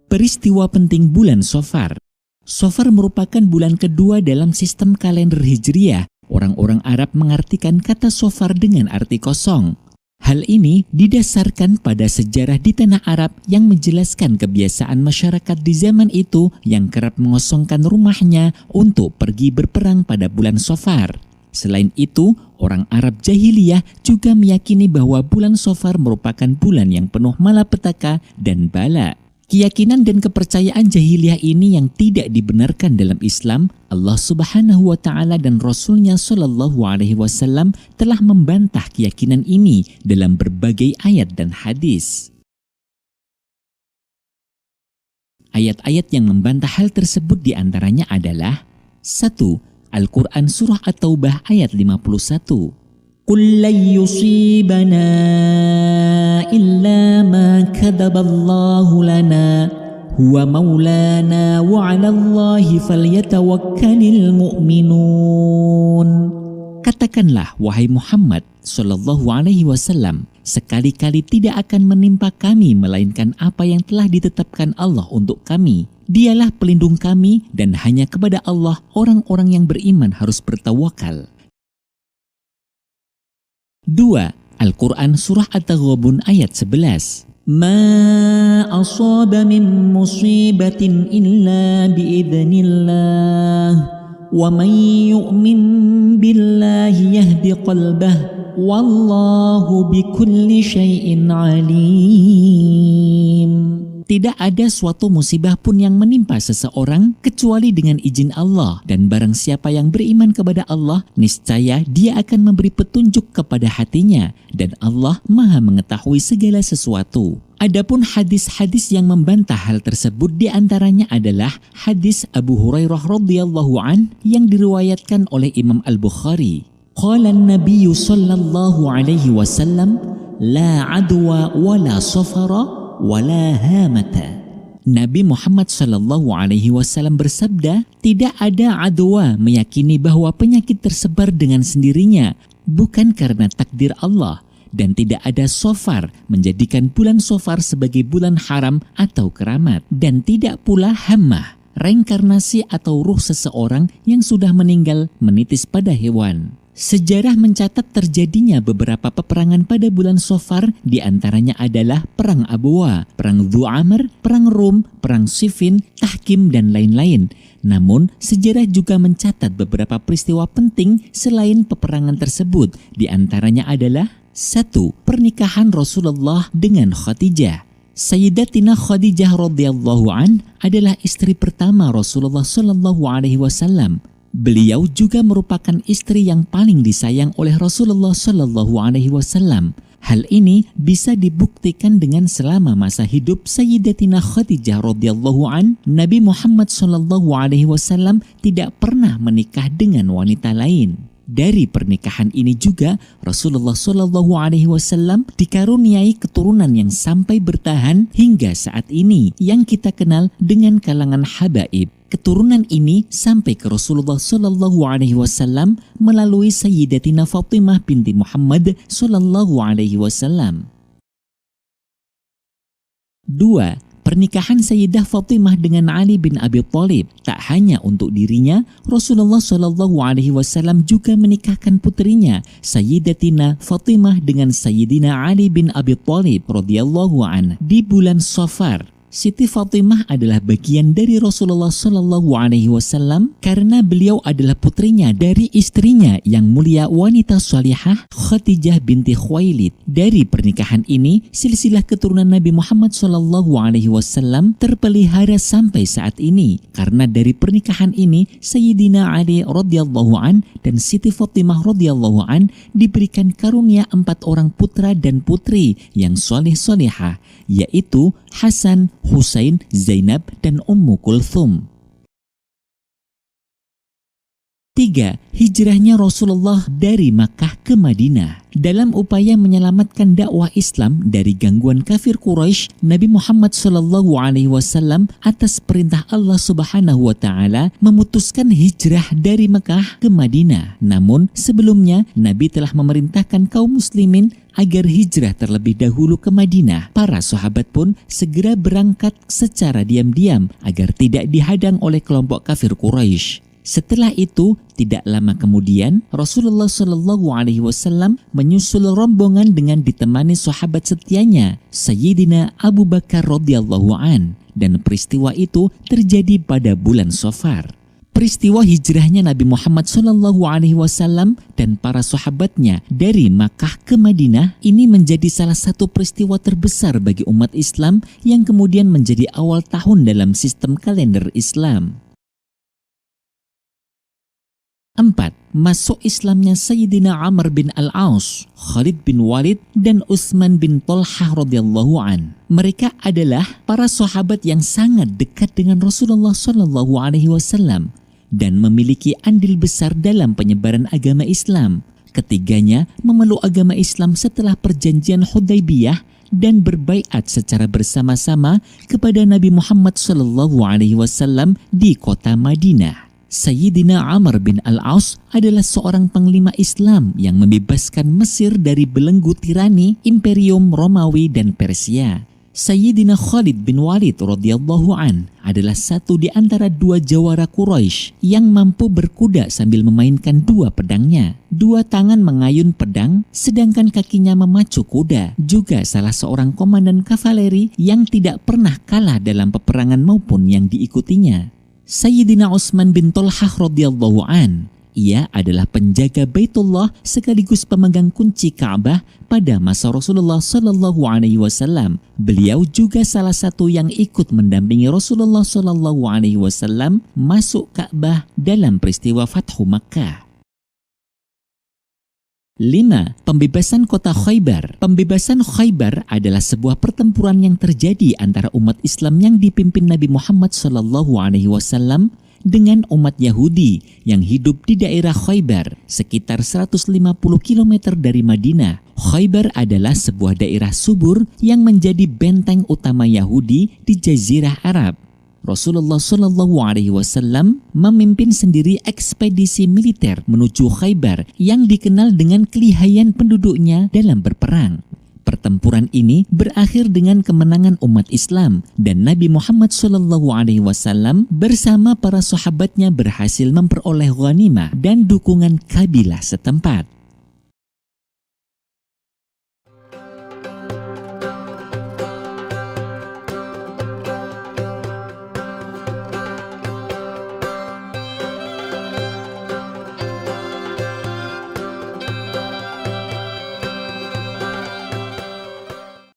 Peristiwa penting bulan Shafar. Shafar merupakan bulan kedua dalam sistem kalender Hijriah. Orang-orang Arab mengartikan kata Shafar dengan arti kosong. Hal ini didasarkan pada sejarah di tanah Arab yang menjelaskan kebiasaan masyarakat di zaman itu yang kerap mengosongkan rumahnya untuk pergi berperang pada bulan Shafar. Selain itu, orang Arab jahiliyah juga meyakini bahwa bulan Shafar merupakan bulan yang penuh malapetaka dan bala. Keyakinan dan kepercayaan jahiliyah ini yang tidak dibenarkan dalam Islam, Allah Subhanahu wa Ta'ala dan Rasul-Nya Shallallahu Alaihi Wasallam telah membantah keyakinan ini dalam berbagai ayat dan hadis. Ayat-ayat yang membantah hal tersebut diantaranya adalah 1. Al-Quran Surah At-Taubah ayat 51. قُلْ لَنْ يُصِيبَنَا إِلَّا مَا كَتَبَ اللَّهُ لَنَا هُوَ مَوْلَانَا وَعَلَى اللَّهِ فَلْيَتَوَكَّلِ الْمُؤْمِنُونَ. Katakanlah, wahai Muhammad Sallallahu Alaihi Wasallam, sekali-kali tidak akan menimpa kami melainkan apa yang telah ditetapkan Allah untuk kami. Dialah pelindung kami dan hanya kepada Allah orang-orang yang beriman harus bertawakal. 2. Al-Quran Surah At-Taghabun ayat 11. Ma asaba min musibatin illa biidznillah wa man yu'min billahi yahdi qalbah wallahu bikulli syai'in alim. Tidak ada suatu musibah pun yang menimpa seseorang kecuali dengan izin Allah, dan barang siapa yang beriman kepada Allah, niscaya dia akan memberi petunjuk kepada hatinya, dan Allah Maha mengetahui segala sesuatu. Adapun hadis-hadis yang membantah hal tersebut diantaranya adalah hadis Abu Hurairah radhiyallahu an yang diriwayatkan oleh Imam Al-Bukhari. Qala an-nabiyyu sallallahu alaihi wasallam la adwa wala safara wala hamata. Nabi Muhammad Sallallahu Alaihi Wasallam bersabda, tidak ada adwa meyakini bahwa penyakit tersebar dengan sendirinya, bukan karena takdir Allah, dan tidak ada Shafar menjadikan bulan Shafar sebagai bulan haram atau keramat, dan tidak pula hammah, reinkarnasi atau ruh seseorang yang sudah meninggal menitis pada hewan. Sejarah mencatat terjadinya beberapa peperangan pada bulan Shafar, diantaranya adalah Perang Abwa, Perang Dhu Amr, Perang Rum, Perang Siffin, Tahkim, dan lain-lain. Namun, sejarah juga mencatat beberapa peristiwa penting selain peperangan tersebut, diantaranya adalah 1. Pernikahan Rasulullah dengan Khadijah. Sayyidatina Khadijah radhiyallahu an adalah istri pertama Rasulullah Shallallahu Alaihi Wasallam. Beliau juga merupakan istri yang paling disayang oleh Rasulullah Shallallahu Alaihi Wasallam. Hal ini bisa dibuktikan dengan selama masa hidup Sayyidatina Khadijah radhiyallahu an, Nabi Muhammad Shallallahu Alaihi Wasallam tidak pernah menikah dengan wanita lain. Dari pernikahan ini juga Rasulullah Shallallahu Alaihi Wasallam dikaruniai keturunan yang sampai bertahan hingga saat ini, yang kita kenal dengan kalangan habaib. Keturunan ini sampai ke Rasulullah Shallallahu Alaihi Wasallam melalui Sayyidatina Fatimah binti Muhammad Shallallahu Alaihi Wasallam. 2. Pernikahan Sayyidah Fatimah dengan Ali bin Abi Thalib. Tak hanya untuk dirinya, Rasulullah Shallallahu Alaihi Wasallam juga menikahkan putrinya Sayyidatina Fatimah dengan Sayyidina Ali bin Abi Thalib radhiyallahu anhu di bulan Shafar. Siti Fatimah adalah bagian dari Rasulullah Shallallahu Alaihi Wasallam karena beliau adalah putrinya dari istrinya yang mulia wanita salihah Khadijah binti Khuwailid. Dari pernikahan ini, silsilah keturunan Nabi Muhammad Shallallahu Alaihi Wasallam terpelihara sampai saat ini. Karena dari pernikahan ini, Sayyidina Ali radhiyallahu an dan Siti Fatimah radhiyallahu an diberikan karunia 4 orang putra dan putri yang soleh-solehah, yaitu Hasan, Husain, Zainab, dan Ummu Kulthum. 3. Hijrahnya Rasulullah dari Makkah ke Madinah. Dalam upaya menyelamatkan dakwah Islam dari gangguan kafir Quraisy, Nabi Muhammad SAW atas perintah Allah Subhanahu wa taala memutuskan hijrah dari Makkah ke Madinah. Namun sebelumnya Nabi telah memerintahkan kaum muslimin agar hijrah terlebih dahulu ke Madinah. Para sahabat pun segera berangkat secara diam-diam agar tidak dihadang oleh kelompok kafir Quraisy. Setelah itu, tidak lama kemudian Rasulullah SAW menyusul rombongan dengan ditemani sahabat setianya, Sayyidina Abu Bakar radhiyallahu an, dan peristiwa itu terjadi pada bulan Safar. Peristiwa hijrahnya Nabi Muhammad SAW dan para sahabatnya dari Makkah ke Madinah ini menjadi salah satu peristiwa terbesar bagi umat Islam yang kemudian menjadi awal tahun dalam sistem kalender Islam. 4. Masuk Islamnya Sayyidina Amr bin Al-As, Khalid bin Walid, dan Utsman bin Talhah radhiyallahu an. Mereka adalah para sahabat yang sangat dekat dengan Rasulullah SAW dan memiliki andil besar dalam penyebaran agama Islam. Ketiganya memeluk agama Islam setelah perjanjian Hudaybiyah dan berbaiat secara bersama-sama kepada Nabi Muhammad SAW di kota Madinah. Sayyidina Amr bin Al-As adalah seorang panglima Islam yang membebaskan Mesir dari belenggu tirani Imperium Romawi dan Persia. Sayyidina Khalid bin Walid radhiyallahu an adalah satu di antara dua jawara Quraisy yang mampu berkuda sambil memainkan dua pedangnya. Dua tangan mengayun pedang sedangkan kakinya memacu kuda. Juga salah seorang komandan kavaleri yang tidak pernah kalah dalam peperangan maupun yang diikutinya. Sayyidina Utsman bin Talhah radhiyallahu an, ia adalah penjaga Baitullah sekaligus pemegang kunci Ka'bah pada masa Rasulullah SAW. Beliau juga salah satu yang ikut mendampingi Rasulullah SAW masuk Ka'bah dalam peristiwa Fathu Makkah. 5. Pembebasan kota Khaybar. Pembebasan Khaybar adalah sebuah pertempuran yang terjadi antara umat Islam yang dipimpin Nabi Muhammad SAW dengan umat Yahudi yang hidup di daerah Khaybar, sekitar 150 km dari Madinah. Khaybar adalah sebuah daerah subur yang menjadi benteng utama Yahudi di Jazirah Arab. Rasulullah SAW memimpin sendiri ekspedisi militer menuju Khaybar yang dikenal dengan kelihayan penduduknya dalam berperang. Pertempuran ini berakhir dengan kemenangan umat Islam dan Nabi Muhammad SAW bersama para sahabatnya berhasil memperoleh ghanimah dan dukungan kabilah setempat.